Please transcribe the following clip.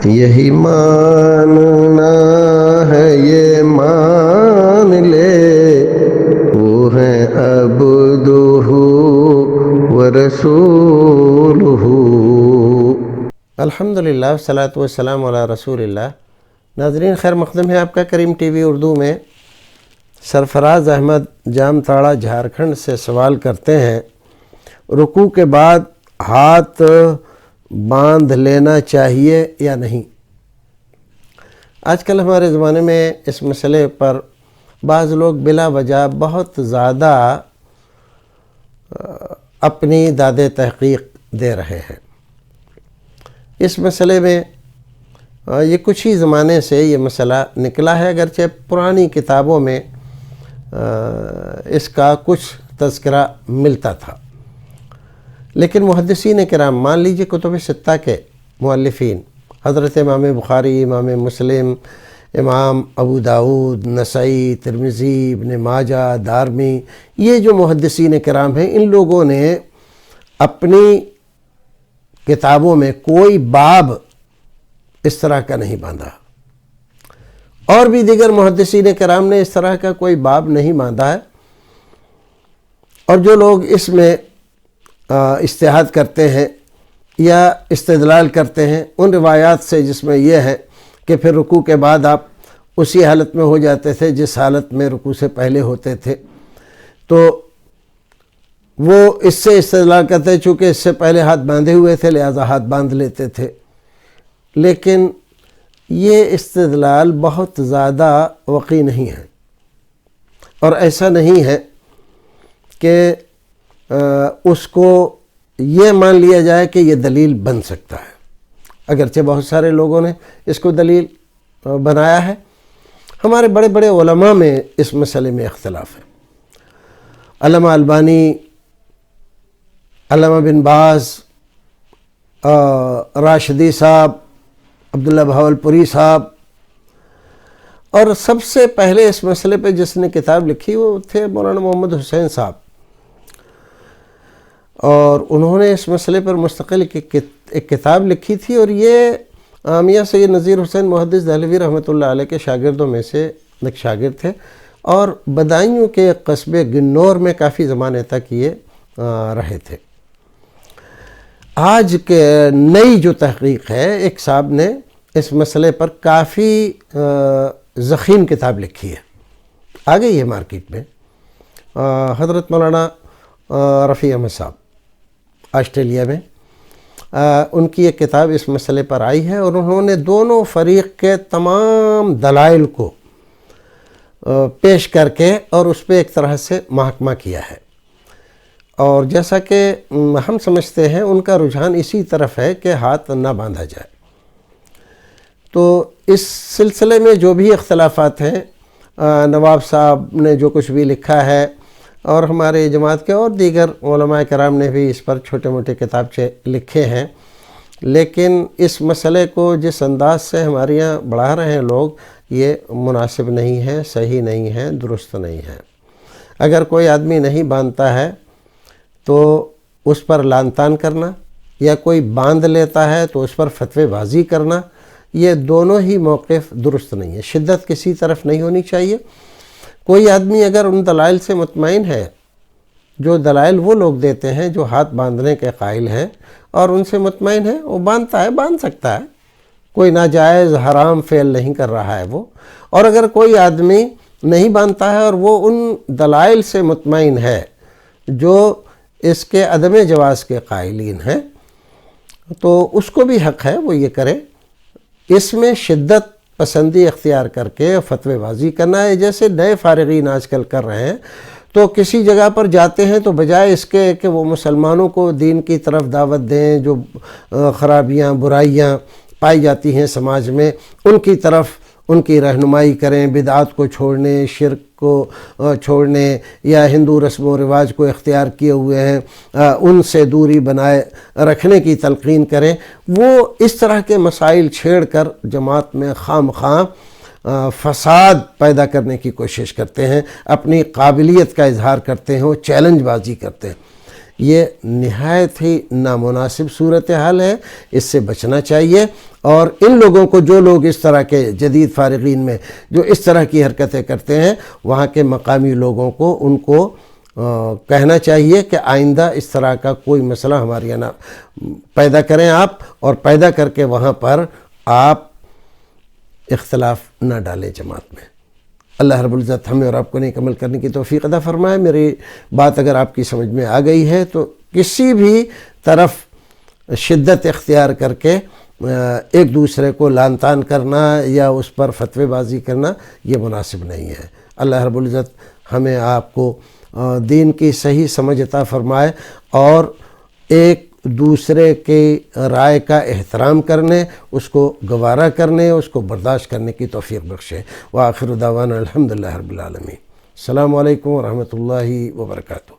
یہی ماننا ہے یہ مان لے وہ ہیں عبدہ ورسولہ۔ الحمدللہ والصلاۃ والسلام علی رسول اللہ۔ ناظرین، خیر مقدم ہے آپ کا کریم ٹی وی اردو میں۔ سرفراز احمد جام تاڑا جھارکھنڈ سے سوال کرتے ہیں، رکوع کے بعد ہاتھ باندھ لینا چاہیے یا نہیں؟ آج کل ہمارے زمانے میں اس مسئلے پر بعض لوگ بلا وجہ بہت زیادہ اپنی داد تحقیق دے رہے ہیں۔ اس مسئلے میں یہ کچھ ہی زمانے سے یہ مسئلہ نکلا ہے، اگرچہ پرانی کتابوں میں اس کا کچھ تذکرہ ملتا تھا، لیکن محدثین کرام، مان لیجئے کتب ستہ کے مؤلفین حضرت امام بخاری، امام مسلم، امام ابو داؤد، نسائی، ترمذی، ابن ماجہ، دارمی، یہ جو محدثین کرام ہیں، ان لوگوں نے اپنی کتابوں میں کوئی باب اس طرح کا نہیں باندھا، اور بھی دیگر محدثین کرام نے اس طرح کا کوئی باب نہیں باندھا ہے۔ اور جو لوگ اس میں اجتہاد کرتے ہیں یا استدلال کرتے ہیں ان روایات سے جس میں یہ ہے کہ پھر رکوع کے بعد آپ اسی حالت میں ہو جاتے تھے جس حالت میں رکوع سے پہلے ہوتے تھے، تو وہ اس سے استدلال کرتے ہیں چونکہ اس سے پہلے ہاتھ باندھے ہوئے تھے لہذا ہاتھ باندھ لیتے تھے، لیکن یہ استدلال بہت زیادہ وقع نہیں ہے، اور ایسا نہیں ہے کہ اس کو یہ مان لیا جائے کہ یہ دلیل بن سکتا ہے، اگرچہ بہت سارے لوگوں نے اس کو دلیل بنایا ہے۔ ہمارے بڑے بڑے علماء میں اس مسئلے میں اختلاف ہے۔ علامہ البانی، علامہ بن باز، راشدی صاحب، عبداللہ بہاولپوری صاحب، اور سب سے پہلے اس مسئلے پہ جس نے کتاب لکھی وہ تھے مولانا محمد حسین صاحب، اور انہوں نے اس مسئلے پر مستقل ایک کتاب لکھی تھی، اور یہ میاں سید نذیر حسین محدث دہلوی رحمۃ اللہ علیہ کے شاگردوں میں سے ایک شاگرد تھے، اور بدایوں کے قصبے گنور میں کافی زمانے تک یہ رہے تھے۔ آج کے نئی جو تحقیق ہے، ایک صاحب نے اس مسئلے پر کافی ضخیم کتاب لکھی ہے، آ گئی ہے مارکیٹ میں، حضرت مولانا رفیع احمد صاحب آسٹریلیا میں، ان کی ایک کتاب اس مسئلے پر آئی ہے، اور انہوں نے دونوں فریق کے تمام دلائل کو پیش کر کے اور اس پہ ایک طرح سے محاکمہ کیا ہے، اور جیسا کہ ہم سمجھتے ہیں ان کا رجحان اسی طرف ہے کہ ہاتھ نہ باندھا جائے۔ تو اس سلسلے میں جو بھی اختلافات ہیں، نواب صاحب نے جو کچھ بھی لکھا ہے اور ہمارے جماعت کے اور دیگر علماء کرام نے بھی اس پر چھوٹے موٹے کتابچے لکھے ہیں، لیکن اس مسئلے کو جس انداز سے ہمارے یہاں بڑھا رہے ہیں لوگ، یہ مناسب نہیں ہے، صحیح نہیں ہے، درست نہیں ہے۔ اگر کوئی آدمی نہیں باندھتا ہے تو اس پر لعن طعن کرنا، یا کوئی باندھ لیتا ہے تو اس پر فتوی بازی کرنا، یہ دونوں ہی موقف درست نہیں ہے، شدت کسی طرف نہیں ہونی چاہیے۔ کوئی آدمی اگر ان دلائل سے مطمئن ہے، جو دلائل وہ لوگ دیتے ہیں جو ہاتھ باندھنے کے قائل ہیں، اور ان سے مطمئن ہے، وہ باندھتا ہے، باندھ سکتا ہے، کوئی ناجائز حرام فعل نہیں کر رہا ہے وہ۔ اور اگر کوئی آدمی نہیں باندھتا ہے اور وہ ان دلائل سے مطمئن ہے جو اس کے عدم جواز کے قائلین ہیں، تو اس کو بھی حق ہے وہ یہ کرے۔ اس میں شدت پسندی اختیار کر کے فتوی بازی کرنا ہے، جیسے نئے فارغین آج کل کر رہے ہیں، تو کسی جگہ پر جاتے ہیں تو بجائے اس کے کہ وہ مسلمانوں کو دین کی طرف دعوت دیں، جو خرابیاں برائیاں پائی جاتی ہیں سماج میں ان کی طرف ان کی رہنمائی کریں، بدعات کو چھوڑنے، شرک کو چھوڑنے، یا ہندو رسم و رواج کو اختیار کیے ہوئے ہیں ان سے دوری بنائے رکھنے کی تلقین کریں، وہ اس طرح کے مسائل چھیڑ کر جماعت میں خام فساد پیدا کرنے کی کوشش کرتے ہیں، اپنی قابلیت کا اظہار کرتے ہیں، وہ چیلنج بازی کرتے ہیں۔ یہ نہایت ہی نامناسب صورتحال ہے، اس سے بچنا چاہیے۔ اور ان لوگوں کو، جو لوگ اس طرح کے جدید فارغین میں جو اس طرح کی حرکتیں کرتے ہیں، وہاں کے مقامی لوگوں کو ان کو کہنا چاہیے کہ آئندہ اس طرح کا کوئی مسئلہ ہمارے یہاں نہ پیدا کریں آپ، اور پیدا کر کے وہاں پر آپ اختلاف نہ ڈالیں جماعت میں۔ اللہ رب العزت ہمیں اور آپ کو نیک عمل کرنے کی توفیق عطا فرمائے۔ میری بات اگر آپ کی سمجھ میں آ گئی ہے تو کسی بھی طرف شدت اختیار کر کے ایک دوسرے کو لعن طعن کرنا یا اس پر فتوی بازی کرنا یہ مناسب نہیں ہے۔ اللہ رب العزت ہمیں آپ کو دین کی صحیح سمجھ عطا فرمائے اور ایک دوسرے کی رائے کا احترام کرنے، اس کو گوارا کرنے، اس کو برداشت کرنے کی توفیق بخشے۔ وآخر دعوانا الحمدللہ رب العالمین۔ السلام علیکم ورحمۃ اللہ وبرکاتہ۔